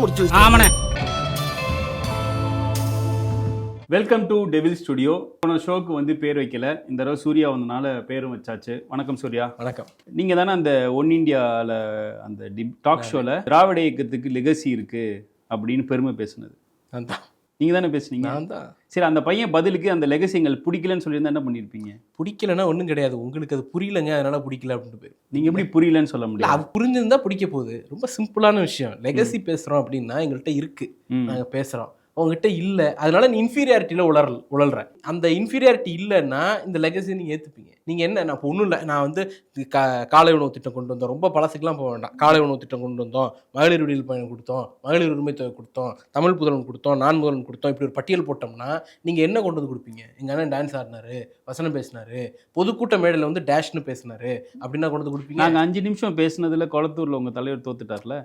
முடிச்சு வச்சு. Welcome to devil studio. போன ஷோக்கு வந்து பேர் வைக்கல, இந்த தடவை சூர்யா வந்தனால பேரும் வச்சாச்சு. வணக்கம் சூர்யா. வணக்கம். நீங்க தானே அந்த ஒன் இண்டியாவில் அந்த டாக் ஷோல திராவிட இயக்கத்துக்கு லெகசி இருக்கு அப்படின்னு பெருமை பேசுனது நீங்க தானே பேசுனீங்க? சரி, அந்த பையன் பதிலுக்கு அந்த லெகசி எங்களுக்கு பிடிக்கலன்னு சொல்லியிருந்தா என்ன பண்ணியிருப்பீங்க? பிடிக்கலன்னா ஒன்றும் கிடையாது, உங்களுக்கு அது புரியலங்க அதனால பிடிக்கல அப்படின்னு போய் நீங்க எப்படி புரியலன்னு சொல்ல முடியும்? அது புரிஞ்சிருந்தா பிடிக்க போகுது. ரொம்ப சிம்பிளான விஷயம். லெகசி பேசுறோம் அப்படின்னா எங்கள்கிட்ட இருக்கு, நாங்க பேசுறோம், உங்ககிட்ட இல்லை, அதனால நீ இன்ஃபீரியாரிட்டியில் உழல்ற. அந்த இன்ஃபீரியாரிட்டி இல்லைன்னா இந்த லெகசி நீங்கள் ஏற்றுப்பீங்க. நீங்கள் என்ன, நான் இப்போ ஒன்றும் இல்லை, நான் வந்து காலை உணவு திட்டம் கொண்டு வந்தோம், ரொம்ப பழசுக்கெலாம் போக வேண்டாம், காலை உணவு திட்டம் கொண்டு வந்தோம், மகளிர் விடியல் பயணம் கொடுத்தோம், மகளிர் உரிமை தொகை கொடுத்தோம், தமிழ் புதல்வன் கொடுத்தோம், நான் முதல்வன் கொடுத்தோம், இப்படி ஒரு பட்டியல் போட்டோம்னா நீங்கள் என்ன கொண்டு வந்து கொடுப்பீங்க? எங்கள் அண்ணன் டான்ஸ் ஆடினாரு, வசனம் பேசினாரு, பொதுக்கூட்ட மேடையில் வந்து டேஷ்னு பேசினாரு அப்படின்னா கொண்டு வந்து கொடுப்பீங்க? நாங்கள் 5 நிமிஷம் பேசுனதுல குளத்தூரில் உங்கள் தலைவர் தோத்துட்டார்ல.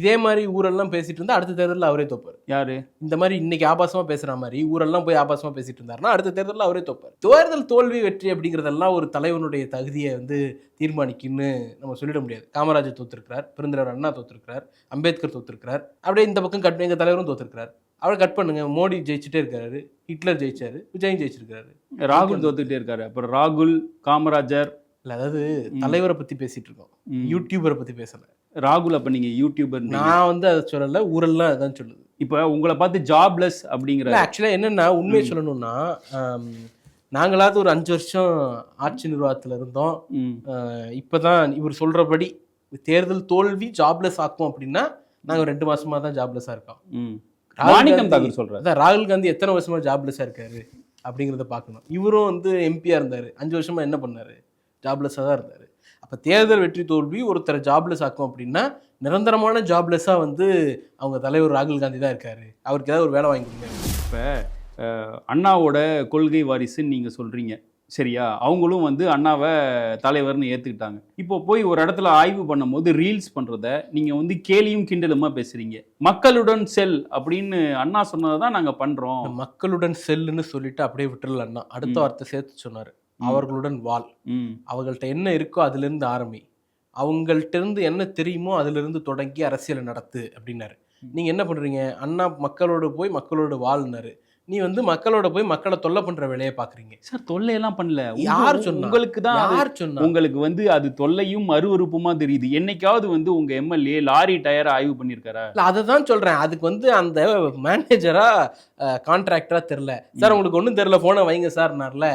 இதே மாதிரி ஊரெல்லாம் பேசிட்டு இருந்தால் அடுத்த தேர்தலில் அவரே தோப்பார். யாரு? இந்த மாதிரி இன்னைக்கு ஆபாசமா பேசுற மாதிரி ஊரெல்லாம் போய் ஆபாசமா பேசிட்டு இருந்தாருன்னா அடுத்த தேர்தலில் அவரே தோப்பார். தேர்தல் தோல்வி வெற்றி அப்படிங்கிறதெல்லாம் ஒரு தலைவனுடைய தகுதியை வந்து தீர்மானிக்குன்னு நம்ம சொல்லிட முடியாது. காமராஜர் தோத்திருக்கிறார், பெருந்தலைவர் அண்ணா தோத்திருக்கிறார், அம்பேத்கர் தோத்திருக்கிறார், அப்படியே இந்த பக்கம் எங்க தலைவரும் தோத்திருக்கிறார். அவரை கட் பண்ணுங்க, மோடி ஜெயிச்சுட்டே இருக்காரு, ஹிட்லர் ஜெயிச்சாரு, விஜய் ஜெயிச்சிருக்காரு, ராகுல் தோத்துக்கிட்டே இருக்காரு. அப்புறம் ராகுல், காமராஜர், அதாவது தலைவரை பத்தி பேசிட்டு இருக்கோம், யூடியூபரை பத்தி பேசல. ராகுல் அப்ப நீங்க யூடியூபர்? நான் வந்து அதை சொல்லல, ஊரெல்லாம் அதான் சொல்லுது. இப்ப உங்களை பார்த்து ஜாப்லெஸ் அப்படிங்கிற, ஆக்சுவலா என்னன்னா உண்மையை சொல்லணும்னா, நாங்களாவது ஒரு 5 வருஷம் ஆட்சி நிர்வாகத்துல இருந்தோம். இப்பதான் இவர் சொல்றபடி தேர்தல் தோல்வி ஜாப்லெஸ் ஆக்கும் அப்படின்னா நாங்க 2 மாசமா தான் ஜாப்லெஸ்ஸா இருக்கோம். மாணிக்கம் தாக்கூர் சொல்றாரு. ராகுல் காந்தி எத்தனை வருஷமா ஜாப்லெஸ்ஸா இருக்காரு அப்படிங்கிறத பார்க்கணும். இவரும் வந்து எம்பியா இருந்தாரு, 5 வருஷமா என்ன பண்ணாரு? ஜாப்லெஸ்ஸா தான் இருந்தாரு. அப்போ தேர்தல் வெற்றி தோல்வி ஒருத்தரை ஜாப்லெஸ் ஆக்கும் அப்படின்னா நிரந்தரமான ஜாப்லெஸ்ஸாக வந்து அவங்க தலைவர் ராகுல் காந்தி தான் இருக்காரு. அவருக்கு ஏதாவது ஒரு வேலை வாங்கி கொடுங்க. இப்போ அண்ணாவோட கொள்கை வாரிசுன்னு நீங்கள் சொல்கிறீங்க, சரியா? அவங்களும் வந்து அண்ணாவை தலைவர்னு ஏற்றுக்கிட்டாங்க. இப்போ போய் ஒரு இடத்துல ஆய்வு பண்ணும் போது ரீல்ஸ் பண்ணுறத நீங்கள் வந்து கேலியும் கிண்டலுமா பேசுகிறீங்க. மக்களுடன் செல் அப்படின்னு அண்ணா சொன்னதை தான் நாங்கள் பண்ணுறோம். மக்களுடன் செல்லுன்னு சொல்லிட்டு அப்படியே விட்டுறல அண்ணா. அடுத்த வார்த்தை சேர்த்து சொன்னார், அவர்களுடன் வாழ். அவங்கள்ட்ட என்ன இருக்கோ அதுலேருந்து ஆரம்பி, அவங்கள்ட்ட இருந்து என்ன தெரியுமோ அதுலேருந்து தொடங்கி அரசியலை நடத்து அப்படின்னாரு. நீங்கள் என்ன பண்ணுறீங்க? அண்ணா மக்களோட போய் மக்களோட வாழ்னாரு, நீ வந்து மக்களோட போய் மக்களை தொல்லை பண்ணுற வேலையை பார்க்குறீங்க. சார், தொல்லையெல்லாம் பண்ணல. யார் சொன்னா? உங்களுக்கு தான். யார் சொன்னா? உங்களுக்கு வந்து அது தொல்லையும் அருவருப்புமா தெரியுது. என்னைக்காவது வந்து உங்க எம்எல்ஏ லாரி டயரை ஆய்வு பண்ணியிருக்காரா? இல்லை, அதை தான் சொல்கிறேன். அதுக்கு வந்து அந்த மேனேஜரா கான்ட்ராக்டரா தெரில. சார் உங்களுக்கு ஒன்றும் தெரில, ஃபோனை வைங்க சார்னார்ல.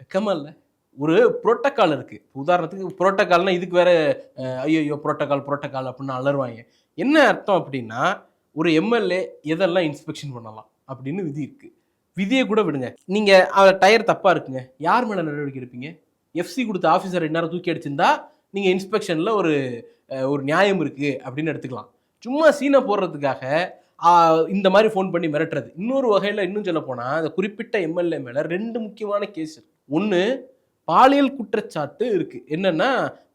வெக்கமா இல்லை? ஒரு புரோட்டோக்கால் இருக்குது. உதாரணத்துக்கு புரோட்டோக்கால்னா இதுக்கு வேற ஐயோ புரோட்டோக்கால் அப்படின்னு அலறுவாங்க. என்ன அர்த்தம் அப்படின்னா, ஒரு எம்எல்ஏ எதெல்லாம் இன்ஸ்பெக்ஷன் பண்ணலாம் அப்படின்னு விதி இருக்குது. விதியை கூட விடுங்க, நீங்கள் டயர் தப்பாக இருக்குங்க, யார் மேலே நடவடிக்கை எடுப்பீங்க? எஃப்சி கொடுத்த ஆஃபீஸர் இந்நேரம் தூக்கி அடிச்சிருந்தா நீங்கள் இன்ஸ்பெக்ஷனில் ஒரு நியாயம் இருக்குது அப்படின்னு எடுத்துக்கலாம். சும்மா சீனை போடுறதுக்காக இந்த மாதிரி ஃபோன் பண்ணி மிரட்டுறது. இன்னொரு வகையில் இன்னும் சொல்ல போனால், அந்த குறிப்பிட்ட எம்எல்ஏ மேலே 2 முக்கியமான கேஸ் இருக்குது. ஒன்று, பாலியல் குற்றச்சாட்டு இருக்குது. என்னன்னா,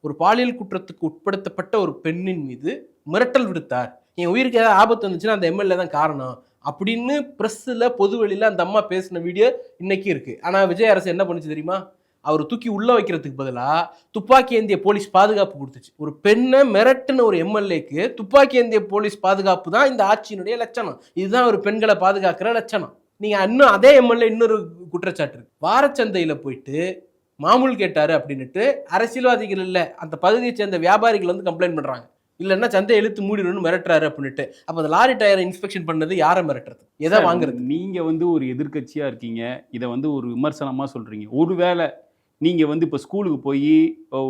ஒரு பாலியல் குற்றத்துக்கு உட்படுத்தப்பட்ட ஒரு பெண்ணின் மீது மிரட்டல் விடுத்தார், என் உயிருக்கு ஏதாவது ஆபத்து வந்துச்சுன்னா அந்த எம்எல்ஏ தான் காரணம் அப்படின்னு ப்ரெஸ்ஸில் பொதுவெளியில் அந்த அம்மா பேசின வீடியோ இன்னைக்கு இருக்குது. ஆனால் விஜய் அரசு என்ன பண்ணுச்சு தெரியுமா? அவர் தூக்கி உள்ளே வைக்கிறதுக்கு பதிலாக துப்பாக்கி ஏந்திய போலீஸ் பாதுகாப்பு கொடுத்துச்சு. ஒரு பெண்ணை மிரட்டின ஒரு எம்எல்ஏக்கு துப்பாக்கி ஏந்திய போலீஸ் பாதுகாப்பு தான் இந்த ஆட்சியினுடைய லட்சணம். இதுதான் ஒரு பெண்களை பாதுகாக்கிற லட்சணம். நீங்கள் இன்னும் அதே எம்எல்ஏ இன்னொரு குற்றச்சாட்டு இருக்கு. வாரச்சந்தையில் போயிட்டு மாமூல் கேட்டாரு அப்படின்னுட்டு அரசியல்வாதிகள் இல்லை, அந்த பகுதியை சேர்ந்த வியாபாரிகள் வந்து கம்ப்ளைண்ட் பண்ணுறாங்க. இல்லைன்னா சந்தையை இழுத்து மூடிடணும்னு மிரட்டுறாரு அப்படின்ட்டு. அப்போ அந்த லாரி டயரை இன்ஸ்பெக்ஷன் பண்ணது யாரை மிரட்டுறது? எதை வாங்குறது? நீங்கள் வந்து ஒரு எதிர்கட்சியாக இருக்கீங்க, இதை வந்து ஒரு விமர்சனமாக சொல்கிறீங்க. ஒருவேளை நீங்கள் வந்து இப்போ ஸ்கூலுக்கு போய்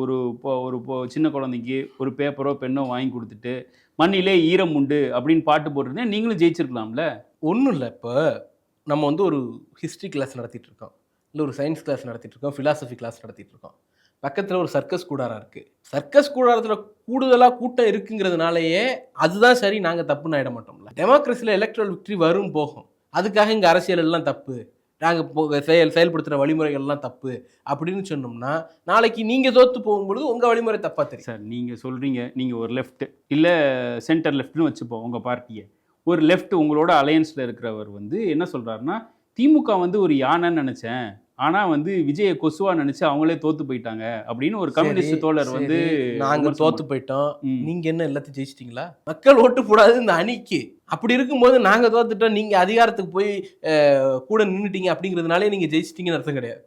ஒரு சின்ன குழந்தைக்கு ஒரு பேப்பரோ பெண்ணோ வாங்கி கொடுத்துட்டு மண்ணிலே ஈரம் உண்டு அப்படின்னு பாட்டு போட்டிருந்தேன், நீங்களும் ஜெயிச்சிருக்கலாம்ல. ஒன்றும் இல்லை, இப்போ நம்ம வந்து ஒரு ஹிஸ்ட்ரி கிளாஸ் நடத்திட்டு இருக்கோம், இல்லை ஒரு சயின்ஸ் கிளாஸ் நடத்திட்டு இருக்கோம், ஃபிலாசபி கிளாஸ் நடத்திட்டு இருக்கோம். பக்கத்தில் ஒரு சர்க்கஸ் கூடாரம் இருக்குது. சர்க்கஸ் கூடாரத்தில் கூடுதலாக கூட்டம் இருக்குங்கிறதுனாலேயே அதுதான் சரி, நாங்கள் தப்புன்னு ஆகிட மாட்டோம்ல. டெமோக்ரஸியில் எலக்ட்ரல் விக்ட்ரி வரும் போகும், அதுக்காக இங்கே அரசியல் எல்லாம் தப்பு, நாங்கள் செயல்படுத்துகிற வழிமுறைகள்லாம் தப்பு அப்படின்னு சொன்னோம்னா நாளைக்கு நீங்கள் தோற்று போகும்பொழுது உங்கள் வழிமுறை தப்பாக தெரியும். சார், நீங்கள் சொல்கிறீங்க நீங்கள் ஒரு லெஃப்ட் இல்லை சென்டர் லெஃப்ட்னு வச்சுப்போம் உங்கள் பார்ட்டியை. ஒரு லெஃப்ட் உங்களோட அலையன்ஸில் இருக்கிறவர் வந்து என்ன சொல்கிறாருன்னா, திமுக வந்து ஒரு யானைன்னு நினச்சேன், ஆனா வந்து விஜயை கொசுவா நினைச்சு அவங்களே தோத்து போயிட்டாங்க அப்படின்னு ஒரு கம்யூனிஸ்ட் தோழர் வந்து நாங்க தோத்து போயிட்டோம், ம். நீங்க என்ன எல்லாத்தையும் ஜெயிச்சிட்டீங்களா? மக்கள் ஓட்டு போடாது இந்த அணிக்கு. அப்படி இருக்கும்போது நாங்க தோத்துட்டோம், நீங்க அதிகாரத்துக்கு போய் கூட நின்னுட்டீங்க அப்படிங்கிறதுனாலே நீங்க ஜெயிச்சிட்டீங்கன்னு அர்த்தம் கிடையாது.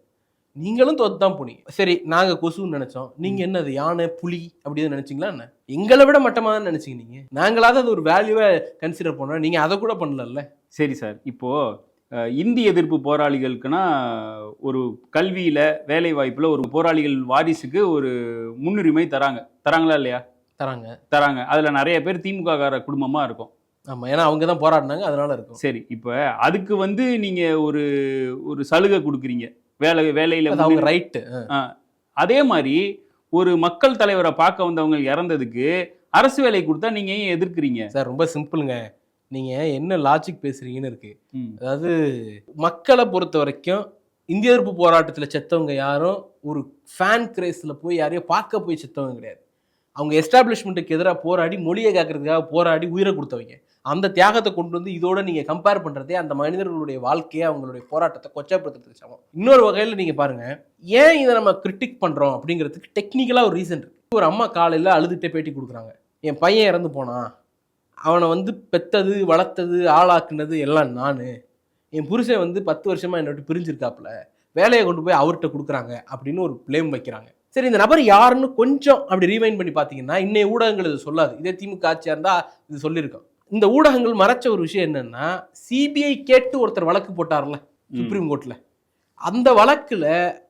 நீங்களும் தோத்து தான் போனீங்க. சரி, நாங்க கொசுன்னு நினைச்சோம், நீங்க என்ன அது யானை புலி அப்படின்னு நினைச்சீங்களா என்ன? எங்களை விட மட்டமா தான் நினைச்சீங்க நீங்க. நாங்களாவது அது ஒரு வேல்யூவை கன்சிடர் பண்ணோம், நீங்க அதை கூட பண்ணல. சரி சார், இப்போ இந்தி எதிர்ப்பு போராளிகளுக்குன்னா ஒரு கல்வியில வேலை வாய்ப்புல ஒரு போராளிகள் வாரிசுக்கு ஒரு முன்னுரிமை தராங்களா இல்லையா? தராங்க. அதுல நிறைய பேர் திமுக கார குடும்பமா இருக்கும். ஆமா, ஏன்னா அவங்க தான் போராடினாங்க, அதனால இருக்கும். சரி, இப்போ அதுக்கு வந்து நீங்க ஒரு ஒரு சலுகை கொடுக்குறீங்க, வேலையில அவங்க ரைட்டு. அதே மாதிரி ஒரு மக்கள் தலைவரை பார்க்க வந்தவங்க இறந்ததுக்கு அரசு வேலை கொடுத்தா நீங்க ஏன் எதிர்க்கிறீங்க சார்? ரொம்ப சிம்பிளுங்க, நீங்க என்ன லாஜிக் பேசுறீங்கன்னு இருக்கு. அதாவது மக்களை பொறுத்த வரைக்கும் இந்திய எதிர்ப்பு போராட்டத்தில் செத்தவங்க யாரும் ஒரு ஃபேன் கிரேஸ்ல போய் யாரையும் பார்க்க போய் செத்தவங்க கிடையாது. அவங்க எஸ்டாப்ளிஷ்மெண்ட்டுக்கு எதிராக போராடி மொழியை காக்கிறதுக்காக போராடி உயிரை கொடுத்தவங்க. அந்த தியாகத்தை கொண்டு வந்து இதோட நீங்க கம்பேர் பண்றதே அந்த மனிதர்களுடைய வாழ்க்கையை, அவங்களுடைய போராட்டத்தை கொச்சப்படுத்துறதுக்கு சமம். இன்னொரு வகையில் நீங்க பாருங்க, ஏன் இதை நம்ம கிரிட்டிக் பண்றோம் அப்படிங்கிறதுக்கு டெக்னிக்கலா ஒரு ரீசன் இருக்கு. ஒரு அம்மா காலையில அழுதுகிட்டே பேட்டி கொடுக்குறாங்க, என் பையன் இறந்து போனான், அவனை வந்து பெத்தது வளர்த்தது ஆளாக்குனது எல்லாம் நான், என் புருஷன் வந்து 10 வருஷமா என்னை விட்டு பிரிஞ்சிருக்காப்புல, வேலையை கொண்டு போய் அவர்கிட்ட கொடுக்குறாங்க அப்படின்னு ஒரு பிளேம் வைக்கிறாங்க. சரி, இந்த நபர் யாருன்னு கொஞ்சம் அப்படி ரீவைண்ட் பண்ணி பார்த்தீங்கன்னா இன்னைய ஊடகங்கள் இது சொல்லாது. இதே திமுக ஆட்சியா இருந்தா இது சொல்லியிருக்கோம். இந்த ஊடகங்கள் மறைச்ச ஒரு விஷயம் என்னன்னா, சிபிஐ கேட்டு ஒருத்தர் வழக்கு போட்டார்ல சுப்ரீம் கோர்ட்ல, அந்த வழக்குல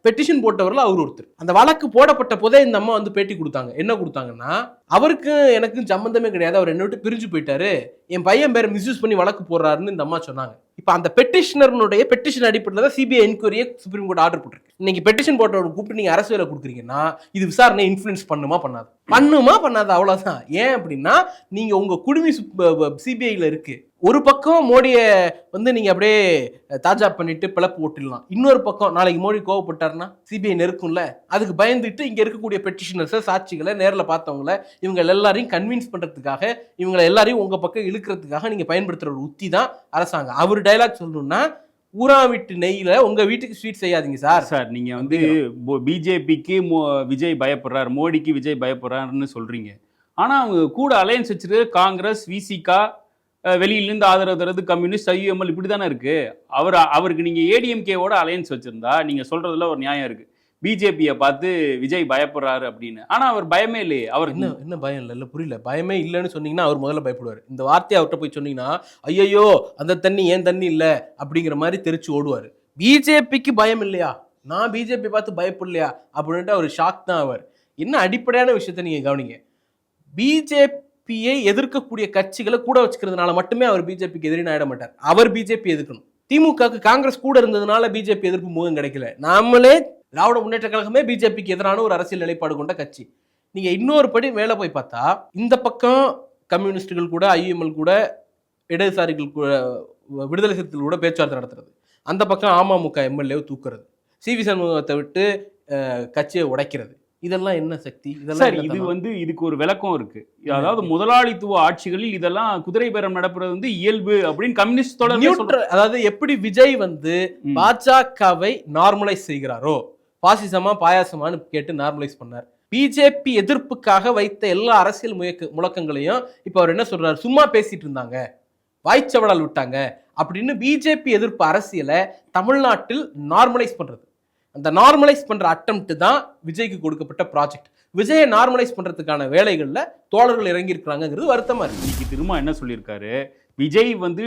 பெட்டிஷன் போட்டவர்கள் அவர் ஒருத்தர். அந்த வழக்கு போடப்பட்ட போதே இந்த அம்மா வந்து பேட்டி கொடுத்தாங்க. என்ன கொடுத்தாங்கன்னா, அவருக்கு எனக்கும் சம்பந்தமே கிடையாது, அவர் என்ன விட்டு பிரிஞ்சு போயிட்டாரு, என் பையன் பேரை மிஸ்யூஸ் பண்ணி வழக்கு போடுறாருன்னு இந்த அம்மா சொன்னாங்க. இப்ப அந்த பெட்டிஷனருடைய பெட்டிஷன் அடிப்படையில் தான் சிபிஐ என்கொயரியை சுப்ரீம் கோர்ட் ஆர்டர் போட்டிருக்கு. இன்னைக்கு பெட்டிஷன் போட்டவரை கூப்பிட்டு நீங்க அரசு வேலை கொடுக்குறீங்கன்னா இது விசாரணை இன்ஃப்ளூயன்ஸ் பண்ணுமா பண்ணாது, அவ்வளவுதான். ஏன் அப்படின்னா, நீங்க உங்க குடுமி சிபிஐல இருக்கு. ஒரு பக்கம் மோடியை வந்து நீங்க அப்படியே தாஜா பண்ணிட்டு பிளப்பு ஓட்டிடலாம், இன்னொரு பக்கம் நாளைக்கு மோடி கோவப்பட்டாருன்னா சிபிஐ நெருக்கும்ல, அதுக்கு பயந்துட்டு இங்க இருக்கக்கூடிய பெட்டிஷனர்ஸ், சாட்சிகளை நேரில் பார்த்தவங்கள இவங்க எல்லாரையும் கன்வின்ஸ் பண்றதுக்காக, இவங்க எல்லாரையும் உங்க பக்கம் இழுக்கிறதுக்காக நீங்க பயன்படுத்துற ஒரு உத்தி தான் அரசாங்கம். அவர் டைலாக் சொல்லணும்னா, ஊரா வீட்டு நெய்யில உங்க வீட்டுக்கு ஸ்வீட் செய்யாதீங்க சார். நீங்க வந்து பிஜேபிக்கு விஜய் பயப்படுறாரு, மோடிக்கு விஜய் பயப்படுறாருன்னு சொல்றீங்க. ஆனா அவங்க கூட அலையன்ஸ் வச்சிருக்கு காங்கிரஸ், விசிகா, வெளியிலேருந்து ஆதரவு தரது கம்யூனிஸ்ட், ஐயுஎம்எல், இப்படி தானே இருக்கு. அவருக்கு நீங்க ஏடிஎம்கேவோட அலையன்ஸ் வச்சிருந்தா நீங்க சொல்றதுல ஒரு நியாயம் இருக்கு. பிஜேபியை பார்த்து விஜய் பயப்படுறாரு அப்படின்னு. ஆனா அவர் பயமே இல்லையே. அவர் என்ன பயம் இல்லை? புரியல. பயமே இல்லைன்னு சொன்னீங்கன்னா அவர் முதல்ல பயப்படுவார். இந்த வார்த்தையை அவர்கிட்ட போய் சொன்னீங்கன்னா, ஐயோ அந்த தண்ணி ஏன் தண்ணி இல்லை அப்படிங்கிற மாதிரி தெரிச்சு ஓடுவார். பிஜேபிக்கு பயம் இல்லையா, நான் பிஜேபி பார்த்து பயப்படலையா அப்படின்ட்டு அவர் ஷாக் தான். அவர் என்ன அடிப்படையான விஷயத்த நீங்க கவனிங்க, பிஜேபியை எதிர்க்கக்கூடிய கட்சிகளை கூட வச்சுக்கிறதுனால மட்டுமே அவர் பிஜேபிக்கு எதிரின்னு ஆயிட மாட்டார். அவர் பிஜேபி எதிர்க்கணும். திமுகவுக்கு காங்கிரஸ் கூட இருந்ததுனால பிஜேபி எதிர்ப்பு முகம் கிடைக்கல. நாமளே திராவிட முன்னேற்ற கழகமே பிஜேபிக்கு எதிரான ஒரு அரசியல் நிலைப்பாடு கொண்ட கட்சி. நீங்க இன்னொரு படி மேல போய் பார்த்தா, இந்த பக்கம் கம்யூனிஸ்டுகள் கூட, ஐயுஎம்எல் கூட, இடதுசாரிகள் கூட, விடுதலை சிறுத்தைகள் கூட பேச்சுவார்த்தை நடத்துறது, அந்த பக்கம் அமமுக எம்எல்ஏ தூக்குறது, சிவி சண்முகத்தை விட்டு கட்சியை உடைக்கிறது, இதெல்லாம் என்ன சக்தி? இதெல்லாம் இது வந்து இதுக்கு ஒரு விளக்கம் இருக்கு. அதாவது முதலாளித்துவ ஆட்சிகளில் இதெல்லாம் குதிரை பேரம் நடப்புறது வந்து இயல்பு அப்படின்னு கம்யூனிஸ்ட் தொடர். அதாவது எப்படி விஜய் வந்து பாஜகவை நார்மலைஸ் செய்கிறாரோ, பாசிசமா பாயாசமானு கேட்டு நார்மலைஸ் பண்ணார். பிஜேபி எதிர்ப்புக்காக வைத்த எல்லா அரசியல் முழக்கங்களையும் இப்ப அவர் என்ன சொல்றாரு, சும்மா பேசிட்டு இருந்தாங்க, வாய்ச்சவடால் விட்டாங்க அப்படின்னு பிஜேபி எதிர்ப்பு அரசியலை தமிழ்நாட்டில் நார்மலைஸ் பண்றது. அந்த நார்மலைஸ் பண்ற அட்டெம்ப்ட் தான் விஜய்க்கு கொடுக்கப்பட்ட ப்ராஜெக்ட். விஜயை நார்மலைஸ் பண்றதுக்கான வேலைகள்ல தோழர்கள் இறங்கி இருக்கிறாங்கிறது வருத்தமா இருக்கு. இன்னைக்கு திரும்ப என்ன சொல்லியிருக்காரு, விஜய் வந்து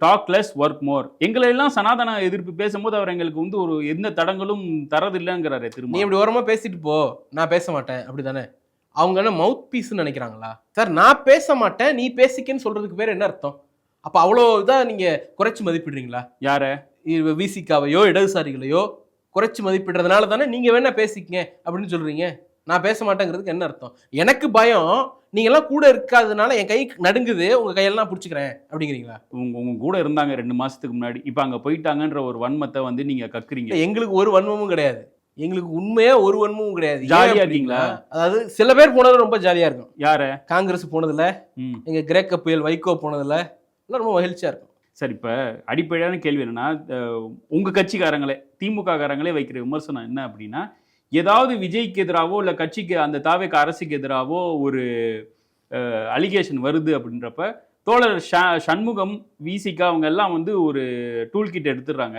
டாக் லெஸ் ஒர்க் மோர். எங்களை எல்லாம் சனாதன எதிர்ப்பு பேசும்போது அவர் எங்களுக்கு வந்து ஒரு எந்த தடங்களும் தரதில்லைங்கிறாரு. திரும்ப நீ இப்படி ஓரமா பேசிட்டு போ, நான் பேச மாட்டேன் அப்படிதானே? அவங்க என்ன மவுத் பீஸ்ன்னு நினைக்கிறாங்களா? சார், நான் பேச மாட்டேன் நீ பேசிக்கன்னு சொல்றதுக்கு பேர் என்ன அர்த்தம்? அப்ப அவ்வளோ இதாக நீங்க குறைச்சி மதிப்பிடுறீங்களா? யார? விசிகாவையோ இடதுசாரிகளையோ குறைச்சி மதிப்பிடுறதுனால தானே நீங்க வேணா பேசிக்கங்க அப்படின்னு சொல்றீங்க. நான் பேச மாட்டேங்கிறதுக்கு என்ன அர்த்தம்? எனக்கு பயம், நீங்க எல்லாம் கூட இருக்காதனால என் கை நடுங்குது, உங்க கையெல்லாம் பிடிச்சிக்கிறேன் அப்படிங்கிறீங்களா? உங்க கூட இருந்தாங்க 2 மாசத்துக்கு முன்னாடி, இப்ப அங்க போயிட்டாங்கன்ற ஒரு வன்மத்தை வந்து நீங்க கக்குறீங்க. எங்களுக்கு ஒரு வன்மமும் கிடையாது, எங்களுக்கு உண்மையா ஒரு வன்மமும் கிடையாது. ஜாலியா இருக்கீங்களா? அதாவது சில பேர் போனது ரொம்ப ஜாலியா இருக்கும். யார? காங்கிரஸ் போனதுல, எங்க கிரேக்க புயல் வைகோ போனதுல ரொம்ப மகிழ்ச்சியா இருக்கும். சார் இப்போ அடிப்படையான கேள்வி என்னன்னா, உங்க கட்சிக்காரங்களே திமுக காரங்களே வைக்கிற விமர்சனம் என்ன அப்படின்னா, ஏதாவது விஜய்க்கு எதிராவோ இல்லை கட்சிக்கு அந்த தாவேக அரசுக்கு எதிராவோ ஒரு அலிகேஷன் வருது அப்படின்றப்ப தோழர் சண்முகம் விசிகா அவங்க எல்லாம் வந்து ஒரு டூல் கிட் எடுத்துடுறாங்க.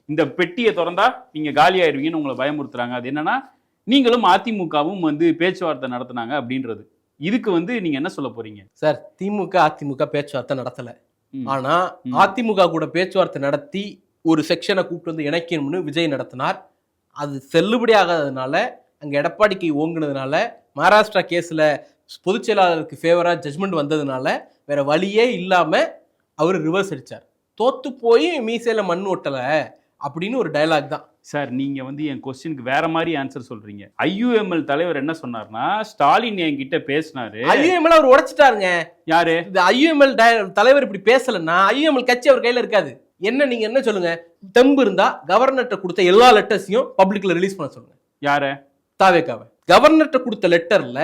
இந்த பெட்டியை திறந்தா நீங்க காலி ஆயிடுவீங்கன்னு உங்களை பயமுறுத்துறாங்க. அது என்னன்னா, நீங்களும் அதிமுகவும் வந்து பேச்சுவார்த்தை நடத்தினாங்க அப்படின்றது. இதுக்கு வந்து நீங்க என்ன சொல்ல போறீங்க சார்? திமுக அதிமுக பேச்சுவார்த்தை நடத்தல. ஆனா அதிமுக கூட பேச்சுவார்த்தை நடத்தி ஒரு செக்ஷனை கூப்பிட்டு வந்து இணைக்கணும்னு விஜய் நடத்தினார். அது செல்லுபடி ஆகாததுனால, அங்க எடப்பாடிக்கு ஓங்குனதுனால, மகாராஷ்டிரா கேஸ்ல பொதுச் செயலாளருக்கு ஃபேவரா ஜட்மெண்ட் வந்ததுனால வேற வழியே இல்லாம அவர் ரிவர்ஸ் அடிச்சார். தோத்து போய் மீசையில மண் ஒட்டல அப்படின்னு ஒரு டயலாக் தான் சார். நீங்க வந்து என் கொஸ்டினுக்கு வேற மாதிரி ஆன்சர் சொல்றீங்க. ஐயுஎம்எல் தலைவர் என்ன சொன்னார்னா, ஸ்டாலின் என்கிட்ட பேசினாரு. ஐயுஎம்எல் அவர் உடைச்சிட்டாருங்க. யாரு? இந்த ஐயுஎம்எல் தலைவர் இப்படி பேசலன்னா ஐயுஎம்எல் கட்சி அவர் கையில இருக்காது. என்ன நீங்க என்ன சொல்லுங்க, தெம்பு இருந்தா கவர்னர்ட்ட கொடுத்த எல்லா லெட்டர்ஸையும் பப்ளிக்ல ரிலீஸ் பண்ண சொல்லுங்க. யார? தாவேகாவை. கவர்னர்ட்ட கொடுத்த லெட்டர்ல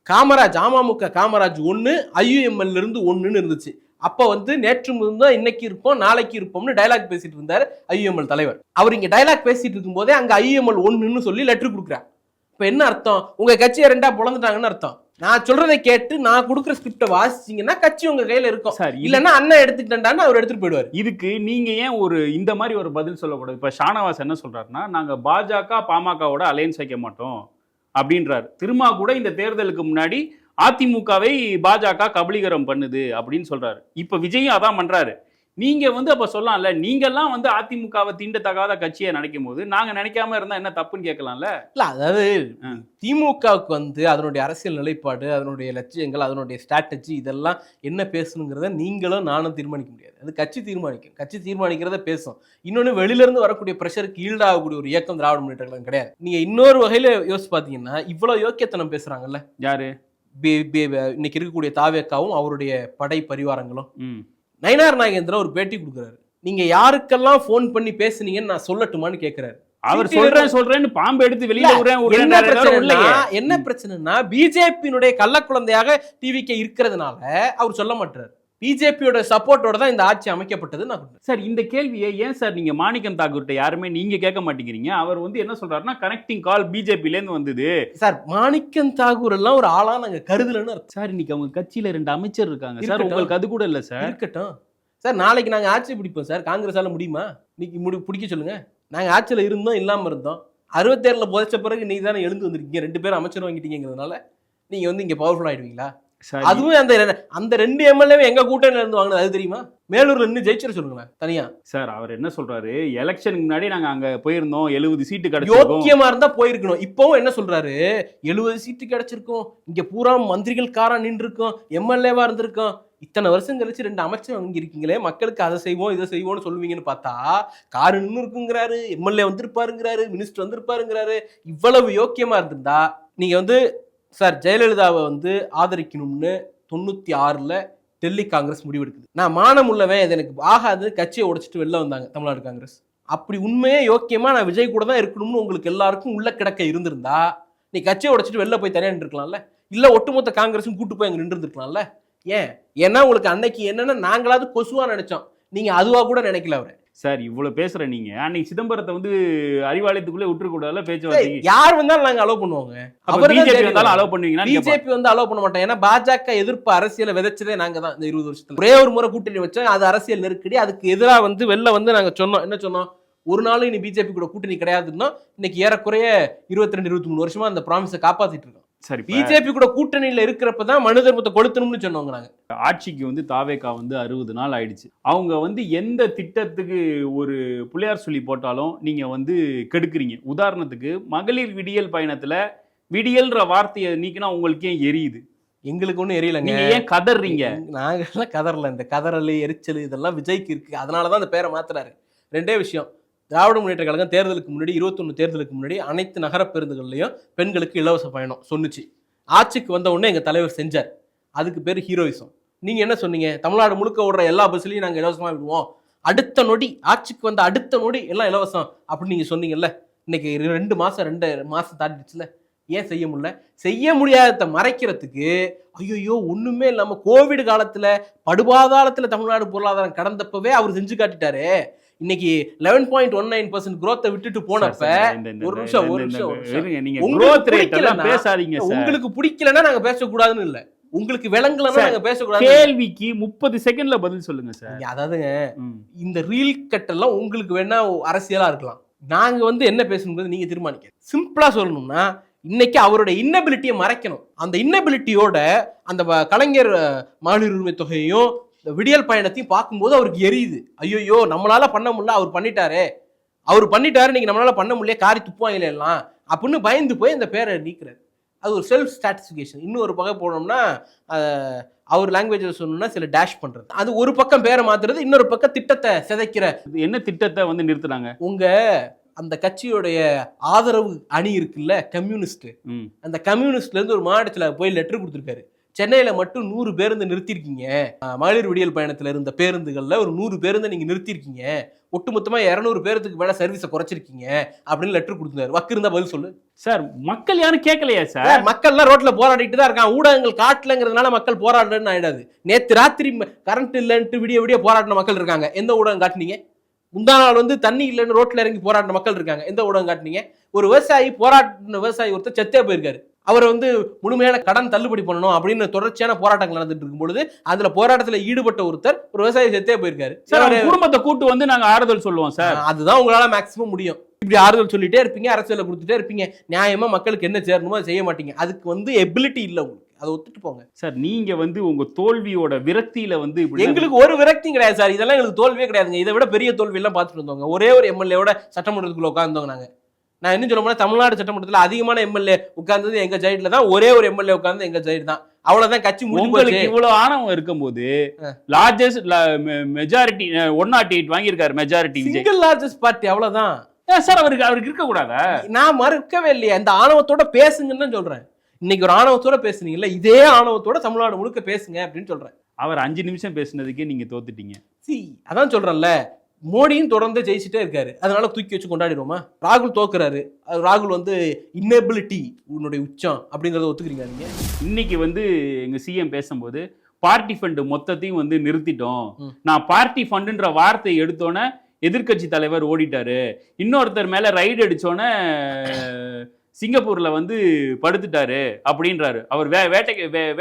காமராஜ், அமமுக காமராஜ் 1, ஐயுஎம்எல் இருந்து 1ன்னு இருந்துச்சு. அப்ப வந்து நேற்று முன்தான் இன்னைக்கு இருப்போம் நாளைக்கு இருப்போம்னு டயலாக் பேசிட்டு இருந்தாரு ஐயுஎம்எல் தலைவர். அவர் இங்க டயலாக் பேசிட்டு இருக்கும் போதே அங்க ஐயுஎம்எல் 1ன்னு சொல்லி லெட்டர் கொடுக்குறாங்க. இப்ப என்ன அர்த்தம்? உங்க கட்சியை ரெண்டா பொழந்துட்டாங்கன்னு அர்த்தம். நான் சொல்றதை கேட்டு நான் கொடுக்குற ஸ்கிரிப்டை வாசிச்சீங்கன்னா கட்சி உங்க கையில இருக்கும். இல்லன்னா அண்ணன் எடுத்துக்கிட்டான்னு அவர் எடுத்துட்டு போயிடுவார். இதுக்கு நீங்க ஏன் ஒரு இந்த மாதிரி ஒரு பதில் சொல்லக்கூடாது? இப்ப ஷானவாஸ் என்ன சொல்றாருன்னா, நாங்க பாஜக பாமகவோட அலையன்ஸ் வைக்க மாட்டோம் அப்படின்றாரு. திருமா கூட இந்த தேர்தலுக்கு முன்னாடி அதிமுகவை பாஜக கபலீகரம் பண்ணுது அப்படின்னு சொல்றாரு. இப்ப விஜயும் அதான் பண்றாரு. நீங்க வந்து அப்ப சொல்லலாம்ல, நீங்கெல்லாம் வந்து அதிமுகவை தீண்டத்தகாத கட்சியை நினைக்கும் போது நாங்க நினைக்காம இருந்தா என்ன தப்புன்னு கேட்கலாம்ல. இல்ல, அதாவது திமுகவுக்கு வந்து அதனுடைய அரசியல் நிலைப்பாடு, அதனுடைய லட்சியங்கள், அதனுடைய ஸ்ட்ராட்டஜி இதெல்லாம் என்ன பேசணுங்கிறத நீங்களும் நானும் தீர்மானிக்க முடியாது. அது கட்சி தீர்மானிக்கும். கட்சி தீர்மானிக்கிறத பேசும். இன்னொன்னு, வெளியில இருந்து வரக்கூடிய பிரஷருக்கு ஈல்டாகக்கூடிய ஒரு இயக்கம் திராவிட முன்னேற்ற கழகம் கிடையாது. நீங்க இன்னொரு வகையில யோசிச்சு பாத்தீங்கன்னா, இவ்வளவு யோக்கியத்தனம் பேசுறாங்கல்ல யாரு? இன்னைக்கு இருக்கக்கூடிய தாவேக்காவும் அவருடைய படை பரிவாரங்களும். நயினார் நாகேந்திரன் ஒரு பேட்டி கொடுக்குறாரு. நீங்க யாருக்கெல்லாம் போன் பண்ணி பேசுனீங்கன்னு நான் சொல்லட்டுமான்னு கேட்கிறாரு. அவர் சொல்றேன்னு பாம்பு எடுத்து வெளியில என்ன பிரச்சனைனா, பிஜேபியினுடைய கள்ள குழந்தையாக டிவிக்கு இருக்கிறதுனால அவர் சொல்ல மாட்டாரு. பிஜேபியோட சப்போர்ட்டோட தான் இந்த ஆட்சி அமைக்கப்பட்டது. சார், இந்த கேள்வியை ஏன் சார் நீங்க மாணிக்கம் தாக்கூர்ட்ட யாருமே நீங்க கேட்க மாட்டேங்கிறீங்க? அவர் வந்து என்ன சொல்றாருன்னா, கனெக்டிங் கால் பிஜேபில இருந்து வந்தது. சார், மாணிக்கம் தாக்கூர் எல்லாம் ஒரு ஆளா நாங்க கருதலன்னு சார். இன்னைக்கு அவங்க கட்சியில 2 அமைச்சர் இருக்காங்க சார். உங்களுக்கு அது கூட இல்ல சார். இருக்கட்டும் சார், நாளைக்கு நாங்க ஆட்சி பிடிப்போம் சார். காங்கிரஸால முடியுமா? இன்னைக்கு பிடிக்க சொல்லுங்க. நாங்க ஆட்சியில இருந்தோம், இல்லாம இருந்தோம். 67ல புதைச்ச பிறகு நீங்க தானே எழுந்து வந்திருக்கீங்க. 2 பேரும் அமைச்சர் வாங்கிட்டீங்கிறதுனால நீங்க வந்து இங்க பவர்ஃபுல் ஆயிடுவீங்களா? அதுவும் அந்த 2 எம்எல்ஏ எங்க கூட்டணியில இருந்து வாங்கினது, அது தெரியுமா? மேலூர்ல இருந்து ஜெயிச்சிட சொல்லுங்க தனியா. சார், அவர் என்ன சொல்றாரு, எலெக்ஷனுக்கு முன்னாடி நாங்க அங்க போயிருந்தோம், 70 சீட்டு கிடைச்சிருக்கும். யோக்கியமா இருந்தா போயிருக்கணும். இப்பவும் என்ன சொல்றாரு, 70 சீட்டு கிடைச்சிருக்கும், இங்க பூரா மந்திரிகள் காரா நின்று இருக்கோம், எம்எல்ஏவா இருந்திருக்கோம். இத்தனை வருஷம் கழிச்சு 2 அமைச்சர் வாங்கி இருக்கீங்களே, மக்களுக்கு அதை செய்வோம் இதை செய்வோம்னு சொல்லுவீங்கன்னு பார்த்தா, காரு நின்று இருக்குங்கிறாரு, எம்எல்ஏ வந்திருப்பாருங்கிறாரு, மினிஸ்டர் வந்திருப்பாருங்கிறாரு. இவ்வளவு யோக்கியமா இருந்திருந்தா நீங்க வந்து சார் ஜெயலலிதாவை வந்து ஆதரிக்கணும்னு 96ல டெல்லி காங்கிரஸ் முடிவெடுக்குது. நான் மானம் உள்ளவன், இது எனக்கு ஆகாது, கட்சியை உடைச்சிட்டு வெளில வந்தாங்க தமிழ்நாடு காங்கிரஸ். அப்படி உண்மையே யோக்கியமா நான் விஜய் கூட தான் இருக்கணும்னு உங்களுக்கு எல்லாருக்கும் உள்ள கிடக்க இருந்திருந்தா நீ கட்சியை உடைச்சிட்டு வெளில போய் தனியா நின்று இருக்கலாம்ல. இல்ல ஒட்டுமொத்த காங்கிரஸும் கூட்டு போய் அங்க நின்று இருந்திருக்கலாம்ல. ஏன்னா உங்களுக்கு அன்னைக்கு என்னன்னா, நாங்களாவது கொசுவா நினைச்சோம், நீங்க அதுவா கூட நினைக்கல. அவரை சார் இவ்வளவு பேசுற நீங்க அன்னைக்கு சிதம்பரத்தை வந்து அறிவாலயத்துக்குள்ளே விட்டுறக்கூடாதுல பேச்சுவார்த்தை. யார் வந்தாலும் நாங்க அலோவ் பண்ணுவாங்க. பிஜேபி வந்தாலும் அலோவ் பண்ணுவீங்கன்னா? பிஜேபி வந்து அலோவ் பண்ண மாட்டோம். ஏன்னா பாஜக எதிர்ப்பு அரசியலை விதைச்சதே நாங்க தான். இந்த 20 வருஷத்துல ஒரே ஒரு முறை கூட்டணி வச்சோம், அது அரசியல் நெருக்கடி. அதுக்கு எதிராக வந்து வெளில வந்து நாங்க சொன்னோம். என்ன சொன்னோம்? ஒரு நாளும் இனி பிஜேபி கூட கூட்டணி கிடையாதுன்னா இன்னைக்கு ஏறக்குறைய 22-23 வருஷமா அந்த ப்ராமிஸை காப்பாத்திட்டு இருக்கோம். சரி, பிஜேபி கூட கூட்டணியில இருக்கிறப்பதான் மனு தர்மத்தை கொளுத்தணும்னு சொன்னவங்க நாங்க. ஆட்சிக்கு வந்து தாவேகா வந்து 60 நாள் ஆயிடுச்சு. அவங்க வந்து எந்த திட்டத்துக்கு ஒரு புள்ளையார் சொல்லி போட்டாலும் நீங்க வந்து கெடுக்குறீங்க. உதாரணத்துக்கு மகளிர் விடியல் பயணத்துல விடியல்ன்ற வார்த்தையை நீக்கினா உங்களுக்கு ஏன் எரியுது? எங்களுக்கு ஒன்றும் எரியலைங்க. நீங்க ஏன் கதறீங்க? நாங்கெல்லாம் கதறல. இந்த கதறல் எரிச்சல் இதெல்லாம் விஜய்க்கு இருக்கு. அதனாலதான் அந்த பேரை மாத்துறாரு. 2 விஷயம். திராவிட முன்னேற்ற கழகம் தேர்தலுக்கு முன்னாடி 21 தேர்தலுக்கு முன்னாடி அனைத்து நகர பேருந்துகள்லையும் பெண்களுக்கு இலவச பயணம் சொன்னுச்சு. ஆட்சிக்கு வந்த உடனே எங்க தலைவர் செஞ்சார். அதுக்கு பேர் ஹீரோயிசம். நீங்க என்ன சொன்னீங்க? தமிழ்நாடு முழுக்க ஓடுற எல்லா பஸ்லையும் நாங்க இலவசமா விடுவோம், அடுத்த நொடி ஆட்சிக்கு வந்த அடுத்த நொடி எல்லாம் இலவசம் அப்படின்னு நீங்க சொன்னீங்கல்ல. இன்னைக்கு 2 மாசம் தாண்டிடுச்சுல. ஏன் செய்ய முடியல? செய்ய முடியாததை மறைக்கிறதுக்கு ஐயோ ஒண்ணுமே இல்லாம கோவிட் காலத்துல படுபாதாளத்துல தமிழ்நாடு பொருளாதாரம் கடந்தப்பவே அவர் செஞ்சு காட்டிட்டாரு. இன்னைக்கு 11.19% growth விட்டுட்டு போனப்ப ஒரு நிமிஷம் நீங்க உங்களுக்கு growth rate எல்லாம் பிடிக்கலன்னா- பேசாதீங்க சார். உங்களுக்கு பிடிக்கலன்னா நாங்க பேசக்கூடாதுன்னு இல்ல, உங்களுக்கு விளங்கலன்னா நாங்க பேசக்கூடாது. கேள்விக்கு 30 செகண்ட்ல பதில் சொல்லுங்க சார். அதாவதுங்க ம். இந்த ரீல் கட்டெல்லாம் உங்களுக்கு வேணா அரசியலா இருக்கலாம், நாங்க வந்து என்ன பேசணுங்கிறது நீங்க தீர்மானிக்க. சிம்பிளா சொல்லணும்னா இன்னைக்கு அவருடைய இன்னபிலிட்டியை மறைக்கணும். அந்த இன்னபிலிட்டியோட அந்த கலைஞர் மகளிர் உரிமை தொகையையும் விடியல் பயணத்தையும் பார்க்கும்போது அவருக்கு எரியுது. ஐயோ நம்மளால பண்ண முடியல, அவர் பண்ணிட்டாரு இன்னைக்கு நம்மளால பண்ண முடியல, காரி துப்பாயில எல்லாம் அப்படின்னு பயந்து போய் அந்த பேரை நீக்கிறார். அது ஒரு செல்ஃப் ஸ்டாட்டிஸ்பிகேஷன். இன்னொரு பக்கம் போனோம்னா அவர் லாங்குவேஜில் சொன்னோம்னா சில டேஷ் பண்றது, அது ஒரு பக்கம் பேரை மாத்துறது, இன்னொரு பக்கம் திட்டத்தை சிதைக்கிற. என்ன திட்டத்தை வந்து நிறுத்துறாங்க? உங்க அந்த கட்சியோடைய ஆதரவு அணி இருக்குல்ல கம்யூனிஸ்ட், அந்த கம்யூனிஸ்ட்ல இருந்து ஒரு மாநிலத்துல போய் லெட்டர் கொடுத்துருக்காரு. சென்னையில மட்டும் 100 பேருந்து நிறுத்திருக்கீங்க, மகளிர் விடியல் பயணத்துல இருந்த பேருந்துகள்ல ஒரு 100 பேருந்து நீங்க நிறுத்திருக்கீங்க, ஒட்டுமொத்தமா 200 பேருந்துக்கு மேல சர்வீஸை குறைச்சிருக்கீங்க அப்படின்னு லெட்டர் கொடுத்தாரு. வக்கு இருந்தா பதில் சொல்லு சார். மக்கள் யாரும் கேட்கலையா சார்? மக்கள்லாம் ரோட்ல போராடிட்டு தான் இருக்காங்க. ஊடகங்கள் காட்டலங்கிறதுனால மக்கள் போராடுறேன்னு ஆயிடாது. நேத்து ராத்திரி கரண்ட் இல்லைன்ட்டு விடிய விடிய போராடின மக்கள் இருக்காங்க, எந்த ஊடகம் காட்டுனீங்க? முந்தா நாள் வந்து தண்ணி இல்லைன்னு ரோட்ல இறங்கி போராடின மக்கள் இருக்காங்க, எந்த ஊடகம் காட்டுனீங்க? ஒரு விவசாயி ஒருத்தர் செத்தே போயிருக்காரு, அவர் வந்து முழுமையான கடன் தள்ளுபடி பண்ணணும் அப்படின்னு தொடர்ச்சியான போராட்டங்கள் நடந்துட்டு இருக்கும் பொழுது அதுல போராட்டத்துல ஈடுபட்ட ஒருத்தர் ஒரு விவசாயி செத்தே போயிருக்காரு. குடும்பத்தை கூட்டு வந்து நாங்க ஆறுதல் சொல்லுவோம் சார். அதுதான் உங்களால மேக்சிமம் முடியும். இப்படி ஆறுதல் சொல்லிட்டே இருப்பீங்க, அரசியல கொடுத்துட்டே இருப்பீங்க, நியாயமா மக்களுக்கு என்ன சேரணுமோ அதை செய்ய மாட்டீங்க. அதுக்கு வந்து எபிலிட்டி இல்ல உங்களுக்கு, அதை ஒத்துட்டு போங்க சார். நீங்க வந்து உங்க தோல்வியோட விரக்தியில வந்து எங்களுக்கு ஒரு விரக்தியும் கிடையாது சார், இதெல்லாம் எங்களுக்கு தோல்வியே கிடையாதுங்க. இதை விட பெரிய தோல்வி எல்லாம் பார்த்துட்டு இருந்தோங்க. ஒரே ஒரு எம்எல்ஏவோட சட்டமன்றத்துக்குள்ள உட்கார்ந்தோங்க நாங்க. நான் என்ன சொல்ல போனா தமிழ்நாடு சட்டமன்றத்தில் அதிகமான எம்எல்ஏ உட்கார்ந்தது எங்க சைடுல தான், ஒரே ஒரு எம்எல்ஏ உட்கார்ந்து எங்க சைடு தான், அவ்வளவுதான். கட்சி உங்களுக்கு இவ்வளவு ஆணவம் இருக்கும்போது லார்ஜஸ்ட் மெஜாரிட்டி 108 வாங்கியிருக்காரு மெஜாரிட்டி, சிங்கிள் லார்ஜஸ்ட் பார்ட்டி, அவ்வளவுதான் சார். அவருக்கு இருக்க கூடாதா? நான் மறுக்கவே இல்லையா, இந்த ஆணவத்தோட பேசுங்கன்னு தான் சொல்றேன். இன்னைக்கு ஒரு ஆணவத்தோட பேசுனீங்கல்ல, இதே ஆணவத்தோட தமிழ்நாடு முழுக்க பேசுங்க அப்படின்னு சொல்றேன். அவர் 5 நிமிஷம் பேசுனதுக்கே நீங்க தோத்துட்டீங்க. அதான் சொல்றேன்ல, மோடியும் தொடர்ந்து ஜெயிச்சுட்டே இருக்காரு, அதனால தூக்கி வச்சு கொண்டாடிடுவோமா? ராகுல் தோக்குறாரு, ராகுல் வந்து இன்னபிலிட்டி உன்னுடைய உச்சம் அப்படிங்கறத ஒத்துக்கிறீங்க நீங்க? இன்னைக்கு வந்து எங்க சிஎம் பேசும்போது பார்ட்டி ஃபண்ட் மொத்தத்தையும் வந்து நிறுத்திட்டோம், நான் பார்ட்டி ஃபண்டுன்ற வார்த்தையை எடுத்தோன்னே எதிர்கட்சி தலைவர் ஓடிட்டாரு, இன்னொருத்தர் மேல ரைடு அடிச்சோன்னே சிங்கப்பூர்ல வந்து படுத்துட்டாரு அப்படின்றாரு. அவர்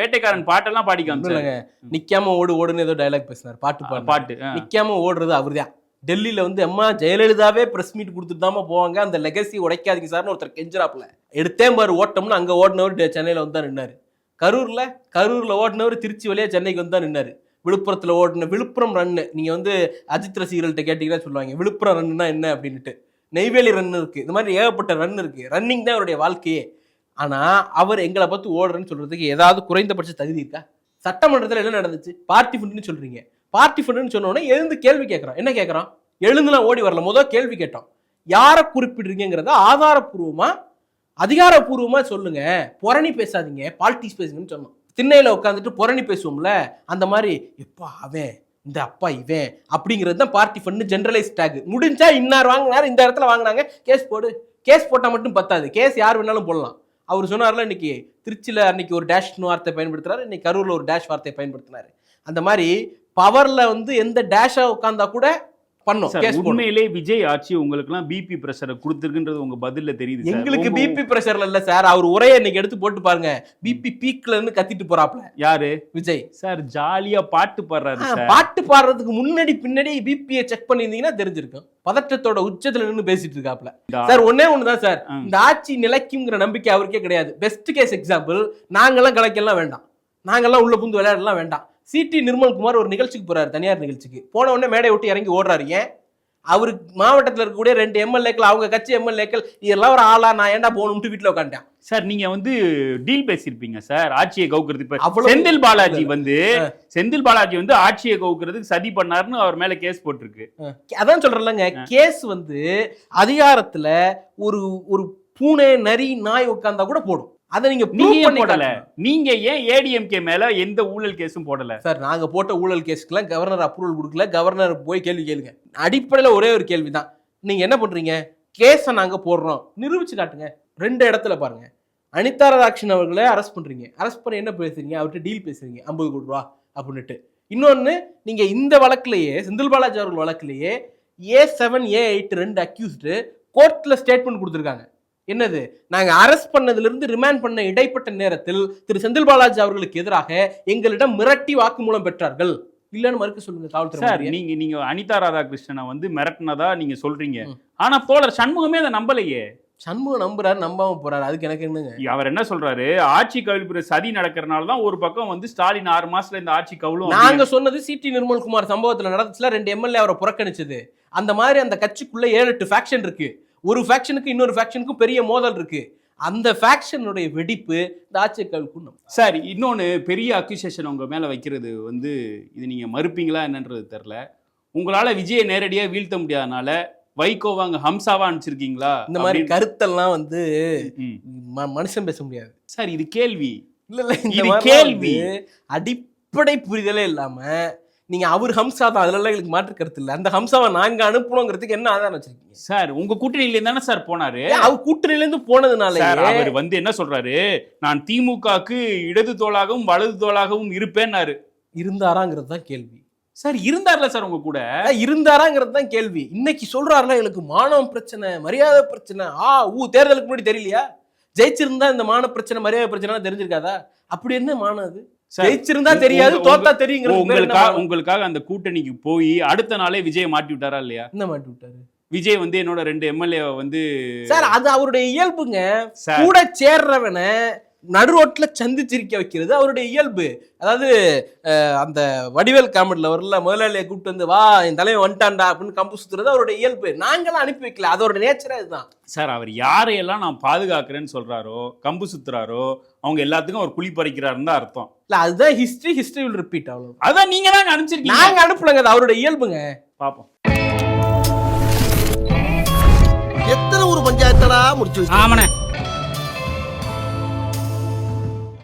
வேட்டைக்காரன் பாட்டெல்லாம் பாடி காமிச்சாங்க. நிக்காம ஓடுன்னு ஏதோ டயலாக் பேசினார், பாட்டு நிக்காம ஓடுறது அவர்தான். டெல்லியில வந்து அம்மா ஜெயலலிதாவே பிரஸ் மீட் கொடுத்துட்டு தாம போவாங்க, அந்த லெகசி உடைக்காதீங்க சார்னு ஒருத்தர் கெஞ்சராப்ல எடுத்தே பாரு ஓட்டம்னு அங்க ஓடினவர் சென்னையில வந்து தான் நின்னாரு. கரூர்ல ஓடினவர் திருச்சி வழியா சென்னைக்கு வந்து தான் நின்னாரு. விழுப்புரத்துல ஓடின விழுப்புரம் ரன்னு, நீங்க வந்து அஜித் ரசிகர்கள்ட்ட கேட்டீங்கன்னா சொல்லுவாங்க விழுப்புரம் ரன்னுனா என்ன அப்படின்ட்டு. நெய்வேலி ரன் இருக்கு, இந்த மாதிரி ஏகப்பட்ட ரன் இருக்கு. ரன்னிங் தான் அவருடைய வாழ்க்கையே. ஆனா அவர் எங்களை பார்த்து ஓடுறேன்னு சொல்றதுக்கு ஏதாவது குறைந்தபட்ச தகுதி இருக்கா? சட்டமன்றத்தில் என்ன நடந்துச்சு? பார்ட்டி ஃபண்டுன்னு சொல்றீங்க. பார்ட்டி ஃபண்டுன்னு சொன்ன உடனே எழுந்து கேள்வி கேட்கறான். என்ன கேட்கறான்? எழுந்துலாம் ஓடி வரல, முதல் கேள்வி கேட்டோம், யாரை குறிப்பிடுறீங்கிறத அதிகாரப்பூர்வமா சொல்லுங்க, புரணி பேசாதீங்க, பாலிட்டிக்ஸ் பேசுங்கன்னு சொன்னோம். திண்ணையில உட்காந்துட்டு புரணி பேசுவோம்ல, அந்த மாதிரி எப்பா அவன் இந்த அப்பா இவன் அப்படிங்கிறது தான் பார்ட்டி ஃபண்ட் ஜெனரலைஸ் டேக். முடிஞ்சா இன்னார் வாங்கினார், இந்த இடத்துல வாங்கினாங்க, கேஸ் போடு. கேஸ் போட்டா மட்டும் பத்தாது, கேஸ் யார் வேணாலும் போடலாம். அவர் சொன்னார்ல, இன்னைக்கு திருச்சியில அன்னைக்கு ஒரு டேஷ்னு வார்த்தை பயன்படுத்துறாரு, இன்னைக்கு கரூர்ல ஒரு டேஷ் வார்த்தையை பயன்படுத்தினாரு. அந்த மாதிரி பவர்ல வந்து எந்த டேஷா உட்கார்ந்தா கூட பண்ணோம். உண்மையிலே விஜய் ஆட்சி உங்களுக்கு எல்லாம் பிபி பிரஷரை கொடுத்துருக்குன்றது உங்க பதில்ல தெரியுது. எங்களுக்கு பிபி பிரஷர்ல இல்ல சார், அவர் உரையை இன்னைக்கு எடுத்து போட்டு பாருங்க, பிபி பீக்ல இருந்து கத்திட்டு போறாப்ல. யாரு? விஜய் சார். ஜாலியா பாட்டு பாடுறாரு. பாட்டு பாடுறதுக்கு முன்னாடி பின்னாடி பிபியை செக் பண்ணிருந்தீங்கன்னா தெரிஞ்சிருக்கும். பதற்றத்தோட உச்சத்துல நின்று பேசிட்டு இருக்காப்ல. சார் ஒன்னே ஒண்ணுதான் சார், இந்த ஆட்சி நிலைக்குங்கிற நம்பிக்கை அவருக்கே கிடையாது. பெஸ்ட் கேஸ் எக்ஸாம்பிள், நாங்கெல்லாம் கலைக்கெல்லாம் வேண்டாம், நாங்கெல்லாம் உள்ள புந்து விளையாடலாம் வேண்டாம். சிடி நிர்மல்குமார் ஒரு நிகழ்ச்சிக்கு போறாரு, தனியார் நிகழ்ச்சிக்கு. போன உடனே மேடை விட்டு இறங்கி ஓடுறாரு. ஏன்? அவருக்கு மாவட்டத்தில் இருக்கக்கூடிய 2 எம்எல்ஏக்கள், அவங்க கட்சி எம்எல்ஏக்கள், இதெல்லாம் ஒரு ஆளா, நான் ஏன்டா போகணும்னு வீட்டுல உட்காந்துட்டேன். சார் நீங்க வந்து டீல் பேசியிருப்பீங்க சார், ஆட்சியை கவுக்குறது. செந்தில் பாலாஜி வந்து ஆட்சியை கவுக்குறதுக்கு சதி பண்ணாருன்னு அவர் மேல கேஸ் போட்டிருக்கு. அதான் சொல்றேன்லங்க, கேஸ் வந்து அதிகாரத்துல ஒரு பூனை நரி நாய் உட்கார்ந்தா கூட போடும். அதை நீங்க போடல. நீங்க ஏன் ஏடிஎம்கே மேல எந்த ஊழல் கேஸும் போடல? சார் நாங்க போட்ட ஊழல் கேஸ்க்குலாம் கவர்னர் அப்ரூவல் கொடுக்கல, கவர்னர் போய் கேள்வி கேளுங்க. அடிப்படையில ஒரே ஒரு கேள்விதான், நீங்க என்ன பண்றீங்க? கேஸை நாங்க போடுறோம், நிரூபிச்சு காட்டுங்க. 2 இடத்துல பாருங்க, அனிதா ராதாகிருஷ்ணன் அவர்களை அரெஸ்ட் பண்றீங்க. அரெஸ்ட் பண்ண என்ன பேசுறீங்க? அவர்கிட்ட டீல் பேசுறீங்க 50 கோடி ரூபா அப்படின்ட்டு. இன்னொன்னு, நீங்க இந்த வழக்குலயே செந்தில் பாலாஜி அவர்கள் வழக்குலயே A7 A8 2 அக்யூஸ்டு கோர்ட்ல ஸ்டேட்மெண்ட் கொடுத்திருக்காங்க. என்னது? நாங்க அரெஸ்ட் பண்ணதுல இருந்து ரிமாண்ட் பண்ண இடைப்பட்ட நேரத்தில் திரு செந்தில் பாலாஜி அவர்களுக்கு எதிராக எங்களிடம் மிரட்டி வாக்குமூலம் பெற்றார்கள். இல்லன்னு மறுக்க சொல்லுங்க காவல்துறை. சார், நீங்க அனிதா ராதாகிருஷ்ணனை வந்து மிரட்டினதா நீங்க சொல்றீங்க. ஆனா தோழர் சண்முகமே அதை நம்பலையே. சண்முகம் நம்புறாரு, நம்பாம போறாரு. அதுக்கு எனக்கு என்னங்க? அவர் என்ன சொல்றாரு? ஆட்சி கவிழ்ப்புற சதி நடக்கிறனால தான் ஒரு பக்கம் வந்து ஸ்டாலின் 6 மாசத்துல இந்த ஆட்சி கவுளும். நாங்க சொன்னது சிடி நிர்மல்குமார் சம்பவத்துல நடந்துச்சுல, 2 எம்எல்ஏ அவரை புறக்கணிச்சது. அந்த மாதிரி அந்த கட்சிக்குள்ள 7-8 ஃபேக்ஷன் இருக்கு. ஒரு ஃபேக்ஷனுக்கு இன்னொரு ஃபேக்ஷனுக்கும் பெரிய மோதல் இருக்கு. அந்த ஃபேக்ஷனுடைய வெடிப்பு இந்த ஆட்சி கவிழ்க்கும். சார், இன்னொன்னு பெரிய அக்யூசேஷன் உங்க மேல வைக்கிறது வந்து, இது நீங்க மறுப்பீங்களா என்னன்றது தெரியல. உங்களால விஜயை நேரடியா வீழ்த்த முடியாதனால வைகோவா அங்க ஹம்சாவா அனுப்பிச்சிருக்கீங்களா? இந்த மாதிரி கருத்தெல்லாம் வந்து மனுஷன் பேச முடியாது சார். இது கேள்வி இல்ல, இது கேள்வி. அடிப்படை புரிதலே இல்லாம நீங்க அவர் ஹம்சா தான், அதுல எங்களுக்கு மாற்று கருத்து இல்ல. அந்த ஹம்சாவை நாங்க அனுப்பணுங்கிறதுக்கு என்ன ஆதாரம் வச்சிருக்கீங்க? சார், உங்க கூட்டணியில இருந்தானே சார் போனாரு. அவர் கூட்டணியில இருந்து போனதுனால அவர் வந்து என்ன சொல்றாரு? நான் திமுகக்கு இடது தோளாகவும் வலது தோளாகவும் இருப்பேன்னாரு. இருந்தாராங்கிறது தான் கேள்வி. சார், இருந்தார்ல சார் உங்க கூட? இருந்தாராங்கிறது தான் கேள்வி. இன்னைக்கு சொல்றாருல, எனக்கு மானம் பிரச்சனை, மரியாதை பிரச்சனை. தேர்தலுக்கு முன்னாடி தெரியலையா? ஜெயிச்சிருந்தா இந்த மான பிரச்சனை, மரியாதை பிரச்சனை தெரிஞ்சிருக்காதா? அப்படி என்ன மானம் அது? ஜெயிச்சிருந்தா தெரியாது, தோத்தா தெரியுங்க. உங்களுக்காக அந்த கூட்டணிக்கு போய் அடுத்த நாளே விஜய் மாட்டி விட்டாரா இல்லையா? என்ன மாட்டி விட்டாரு? விஜய் வந்து என்னோட 2 எம்எல்ஏ வந்து சார், அது அவருடைய இயல்புங்க. கூட சேர்றவனை நடு ரோட்ல சந்திச்சிருக்க வைக்கிறது அவருடைய இயல்பு. அதாவது அந்த வடிவேல் காமெடியில் வரல, முதலாளியை கூப்பிட்டு வந்து வா என் தலைவன் வந்துட்டான்டா அப்படின்னு கம்பு சுத்துறது அவருடைய இயல்பு. நாங்களாம் அனுப்பி வைக்கல, அதோட நேச்சரா இதுதான். சார், அவர் யாரையெல்லாம் நான் பாதுகாக்கிறேன்னு சொல்றாரோ, கம்பு சுத்துறாரோ, அவங்க எல்லாத்துக்கும் அவர் குழி பறிக்கிறாருன்னு தான் அர்த்தம். இல்ல, அதுதான் ஹிஸ்டரி வில் ரிப்பீட். அவ்வளவு. அதான் நீங்க தான் அனுப்பிச்சிருக்கீங்க. நாங்க அனுப்புலங்க, அது அவருடைய இயல்புங்க. பாப்போம். எத்தனை ஒரு பஞ்சாயத்தடா முடிச்சு. ஆமாண்ணே.